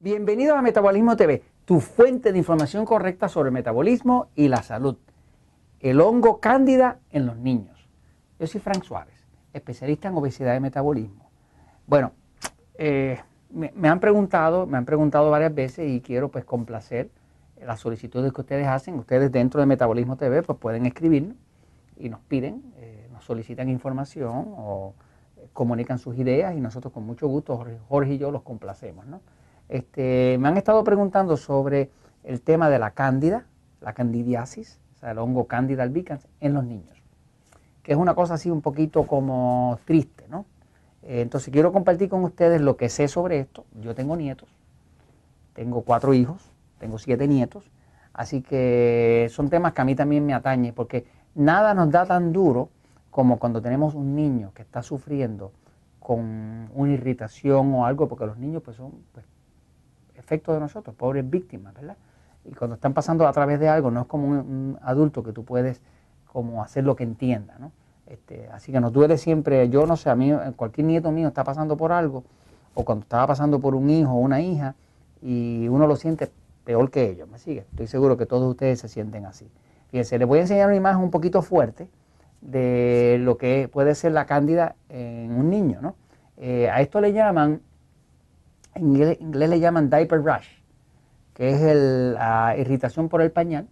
Bienvenidos a Metabolismo TV, tu fuente de información correcta sobre el metabolismo y la salud. El hongo cándida en los niños. Yo soy Frank Suárez, especialista en obesidad y metabolismo. Bueno, me han preguntado varias veces y quiero pues complacer las solicitudes que ustedes hacen. Ustedes dentro de Metabolismo TV pues pueden escribirnos y nos piden, nos solicitan información o comunican sus ideas y nosotros con mucho gusto, Jorge y yo, los complacemos, ¿no? Me han estado preguntando sobre el tema de la cándida, la candidiasis, o sea, el hongo Candida albicans en los niños, que es una cosa así un poquito como triste, ¿no? Entonces quiero compartir con ustedes lo que sé sobre esto. Yo tengo nietos, tengo 4 hijos, tengo 7 nietos, así que son temas que a mí también me atañen, porque nada nos da tan duro como cuando tenemos un niño que está sufriendo con una irritación o algo, porque los niños pues son efecto de nosotros, pobres víctimas, ¿verdad? Y cuando están pasando a través de algo, no es como un adulto que tú puedes como hacer lo que entienda, ¿no? Así que nos duele siempre. Yo no sé, a mí, cualquier nieto mío está pasando por algo, o cuando estaba pasando por un hijo o una hija, y uno lo siente peor que ellos, ¿me sigue? Estoy seguro que todos ustedes se sienten así. Fíjense, les voy a enseñar una imagen un poquito fuerte de lo que puede ser la cándida en un niño, ¿no? A esto le llaman, en inglés le llaman diaper rash, que es la irritación por el pañal,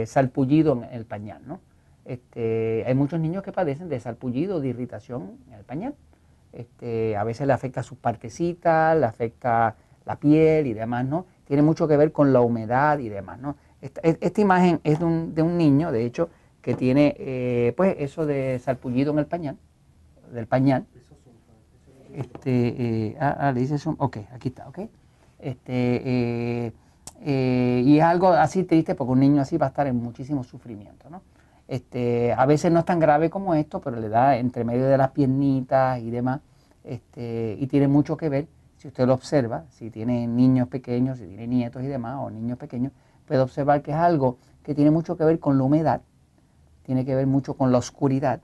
salpullido en el pañal, ¿no? Hay muchos niños que padecen de salpullido, de irritación en el pañal. A veces le afecta sus partecitas, le afecta la piel y demás, ¿no? Tiene mucho que ver con la humedad y demás, ¿no? Esta imagen es de un niño, de hecho, que tiene pues eso de salpullido en el pañal, del pañal. Le dice zoom, ok, aquí está, ok. Y es algo así triste porque un niño así va a estar en muchísimo sufrimiento, ¿no? A veces no es tan grave como esto, pero le da entre medio de las piernitas y demás, y tiene mucho que ver, si usted lo observa, si tiene niños pequeños, si tiene nietos y demás, o niños pequeños, puede observar que es algo que tiene mucho que ver con la humedad, tiene que ver mucho con la oscuridad,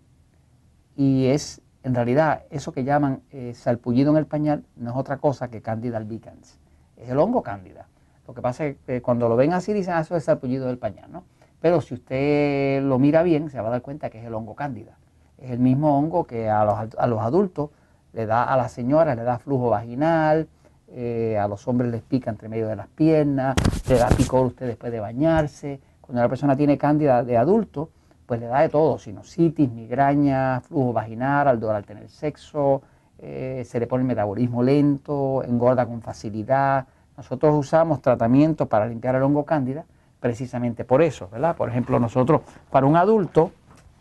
y es, en realidad, eso que llaman salpullido en el pañal no es otra cosa que Candida albicans. Es el hongo cándida. Lo que pasa es que cuando lo ven así dicen, eso es salpullido del pañal, ¿no? Pero si usted lo mira bien, se va a dar cuenta que es el hongo cándida. Es el mismo hongo que a los adultos le da, a las señoras le da flujo vaginal, a los hombres les pica entre medio de las piernas, le da picor usted después de bañarse. Cuando una persona tiene cándida de adulto, pues le da de todo, sinusitis, migraña, flujo vaginal al tener sexo, se le pone el metabolismo lento, engorda con facilidad. Nosotros usamos tratamientos para limpiar el hongo cándida precisamente por eso, ¿verdad? Por ejemplo, nosotros para un adulto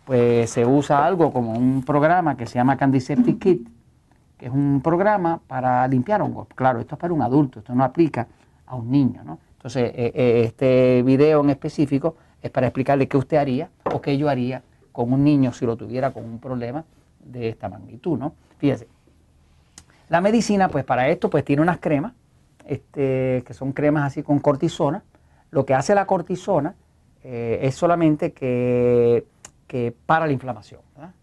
pues se usa algo como un programa que se llama Candiseptic Kit, que es un programa para limpiar hongos. Claro, esto es para un adulto, esto no aplica a un niño, ¿no? Entonces, este video en específico es para explicarle qué usted haría o qué yo haría con un niño si lo tuviera con un problema de esta magnitud, ¿no? Fíjese, la medicina pues para esto pues tiene unas cremas, que son cremas así con cortisona. Lo que hace la cortisona es solamente que para la inflamación, ¿verdad?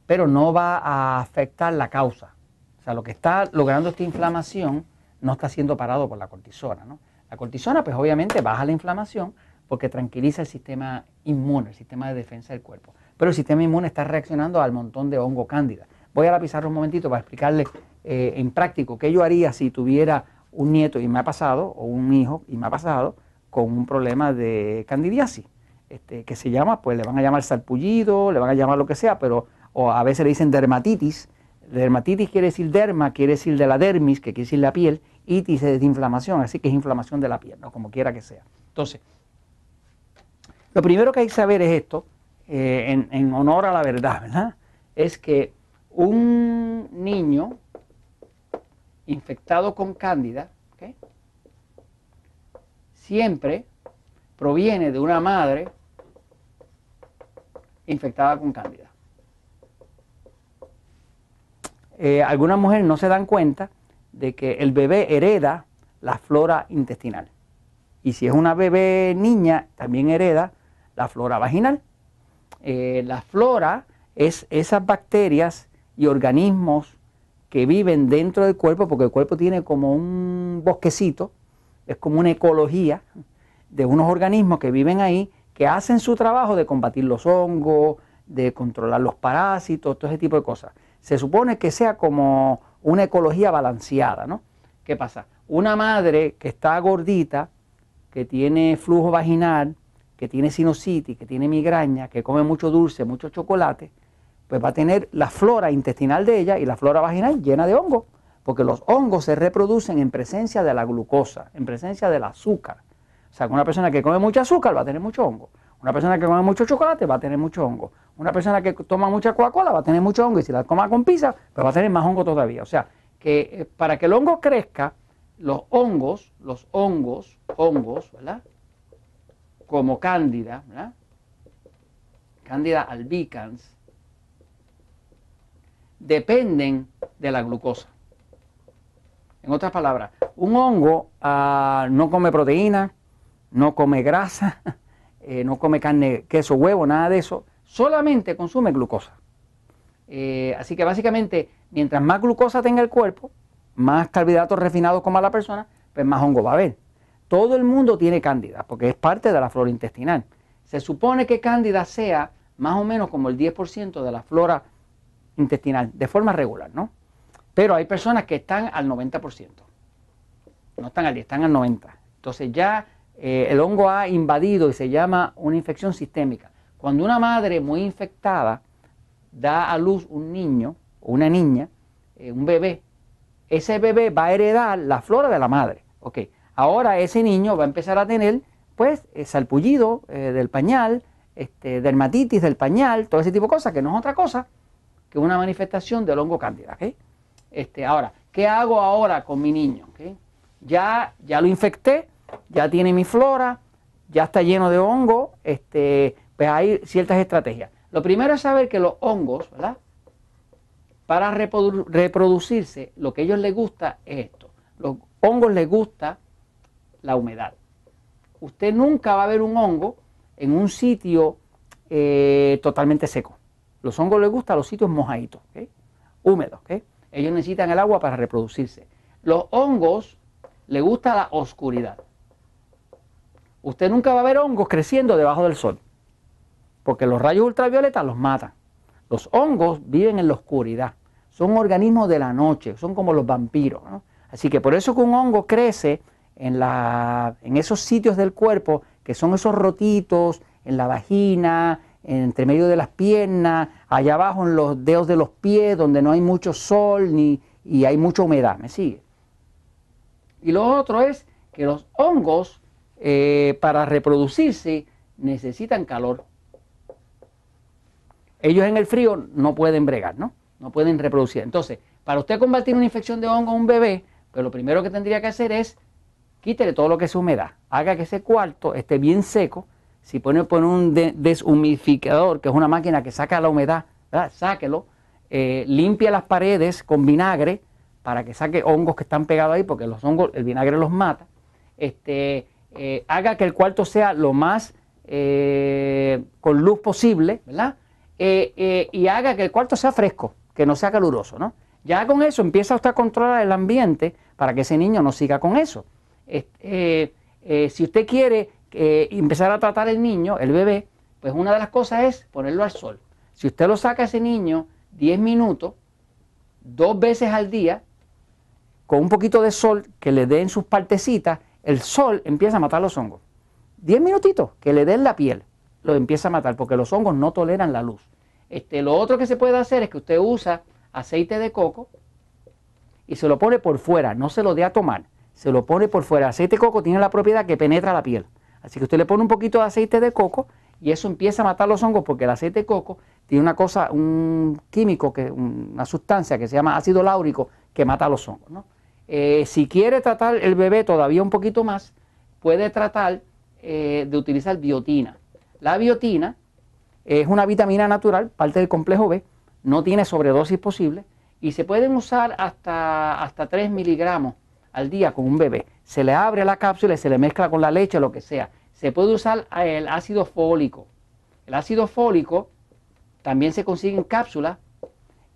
Pero no va a afectar la causa. O sea, lo que está logrando esta inflamación no está siendo parado por la cortisona, ¿no? La cortisona pues obviamente baja la inflamación porque tranquiliza el sistema inmune, el sistema de defensa del cuerpo. Pero el sistema inmune está reaccionando al montón de hongo cándida. Voy a la pizarra un momentito para explicarle en práctico qué yo haría si tuviera un nieto y me ha pasado, o un hijo y me ha pasado, con un problema de candidiasis, que se llama, pues le van a llamar salpullido, le van a llamar lo que sea, pero o a veces le dicen dermatitis. Dermatitis quiere decir derma, quiere decir de la dermis, que quiere decir la piel, itis es de inflamación, así que es inflamación de la piel, ¿no? Como quiera que sea. Entonces, lo primero que hay que saber es esto, en honor a la verdad, ¿verdad? Es que un niño infectado con cándida, ¿okay?, siempre proviene de una madre infectada con cándida. Algunas mujeres no se dan cuenta de que el bebé hereda la flora intestinal. Y si es una bebé niña, también hereda la flora vaginal. La flora es esas bacterias y organismos que viven dentro del cuerpo, porque el cuerpo tiene como un bosquecito, es como una ecología de unos organismos que viven ahí, que hacen su trabajo de combatir los hongos, de controlar los parásitos, todo ese tipo de cosas. Se supone que sea como una ecología balanceada, ¿no? ¿Qué pasa? Una madre que está gordita, que tiene flujo vaginal, que tiene sinusitis, que tiene migraña, que come mucho dulce, mucho chocolate, pues va a tener la flora intestinal de ella y la flora vaginal llena de hongos, porque los hongos se reproducen en presencia de la glucosa, en presencia del azúcar. O sea, que una persona que come mucho azúcar va a tener mucho hongo. Una persona que come mucho chocolate va a tener mucho hongo. Una persona que toma mucha Coca-Cola va a tener mucho hongo, y si la toma con pizza, pues va a tener más hongo todavía. O sea, que para que el hongo crezca, los hongos, ¿verdad? Como Cándida, ¿verdad? Cándida albicans, dependen de la glucosa. En otras palabras, un hongo no come proteína, no come grasa, no come carne, queso, huevo, nada de eso, solamente consume glucosa. Así que básicamente, mientras más glucosa tenga el cuerpo, más carbohidratos refinados coma la persona, pues más hongo va a haber. Todo el mundo tiene cándida, porque es parte de la flora intestinal. Se supone que cándida sea más o menos como el 10% de la flora intestinal, de forma regular, ¿no? Pero hay personas que están al 90%. No están al 10, están al 90%. Entonces ya el hongo ha invadido y se llama una infección sistémica. Cuando una madre muy infectada da a luz un niño o una niña, un bebé, ese bebé va a heredar la flora de la madre. Okay. Ahora ese niño va a empezar a tener, pues, salpullido del pañal, dermatitis del pañal, todo ese tipo de cosas, que no es otra cosa que una manifestación del hongo cándida. ¿Okay? Ahora, ¿qué hago ahora con mi niño? ¿Okay? Ya lo infecté, ya tiene mi flora, ya está lleno de hongo, pues hay ciertas estrategias. Lo primero es saber que los hongos, ¿verdad? Para reproducirse, lo que a ellos les gusta es esto. Los hongos les gusta la humedad. Usted nunca va a ver un hongo en un sitio totalmente seco. Los hongos les gustan los sitios mojaditos, ¿okay? Húmedos, ¿okay? Ellos necesitan el agua para reproducirse. Los hongos les gusta la oscuridad. Usted nunca va a ver hongos creciendo debajo del sol, porque los rayos ultravioletas los matan. Los hongos viven en la oscuridad, son organismos de la noche, son como los vampiros, ¿no? Así que por eso que un hongo crece en esos sitios del cuerpo, que son esos rotitos, en la vagina, entre medio de las piernas, allá abajo en los dedos de los pies, donde no hay mucho sol y hay mucha humedad, ¿me sigue? Y lo otro es que los hongos, para reproducirse, necesitan calor. Ellos en el frío no pueden bregar, ¿no? No pueden reproducir. Entonces, para usted combatir una infección de hongo a un bebé, pues lo primero que tendría que hacer es quítele todo lo que es humedad. Haga que ese cuarto esté bien seco. Si pone un deshumidificador, que es una máquina que saca la humedad, ¿verdad? Sáquelo. Limpia las paredes con vinagre para que saque hongos que están pegados ahí, porque los hongos, el vinagre los mata. Haga que el cuarto sea lo más con luz posible, ¿verdad? Y haga que el cuarto sea fresco, que no sea caluroso, ¿no? Ya con eso empieza usted a controlar el ambiente para que ese niño no siga con eso. Si usted quiere empezar a tratar el niño, el bebé, pues una de las cosas es ponerlo al sol. Si usted lo saca a ese niño 10 minutos, 2 veces al día, con un poquito de sol que le dé en sus partecitas, el sol empieza a matar los hongos. 10 minutitos que le den la piel, lo empieza a matar, porque los hongos no toleran la luz. Lo otro que se puede hacer es que usted usa aceite de coco y se lo pone por fuera, no se lo dé a tomar, se lo pone por fuera. El aceite de coco tiene la propiedad que penetra la piel, así que usted le pone un poquito de aceite de coco y eso empieza a matar los hongos, porque el aceite de coco tiene una cosa, un químico, una sustancia que se llama ácido láurico que mata a los hongos, ¿no? Si quiere tratar el bebé todavía un poquito más, puede tratar de utilizar biotina. La biotina es una vitamina natural, parte del complejo B, no tiene sobredosis posible y se pueden usar hasta 3 miligramos al día con un bebé. Se le abre la cápsula y se le mezcla con la leche, lo que sea. Se puede usar el ácido fólico. El ácido fólico también se consigue en cápsulas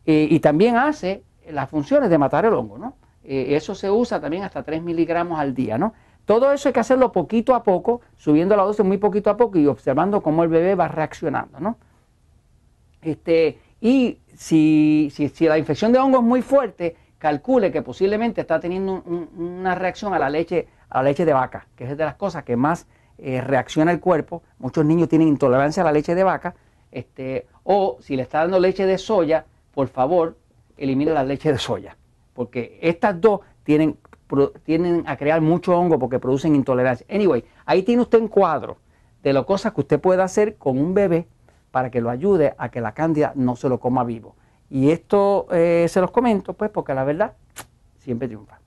y también hace las funciones de matar el hongo, ¿no? Eso se usa también hasta 3 miligramos al día, ¿no? Todo eso hay que hacerlo poquito a poco, subiendo la dosis muy poquito a poco y observando cómo el bebé va reaccionando, ¿no? Y si la infección de hongo es muy fuerte, calcule que posiblemente está teniendo una reacción a la leche de vaca, que es de las cosas que más reacciona el cuerpo. Muchos niños tienen intolerancia a la leche de vaca, o si le está dando leche de soya, por favor, elimine la leche de soya, porque estas dos tienden a crear mucho hongo porque producen intolerancia. Anyway, ahí tiene usted un cuadro de las cosas que usted puede hacer con un bebé para que lo ayude a que la cándida no se lo coma vivo. Y esto se los comento pues porque la verdad siempre triunfa.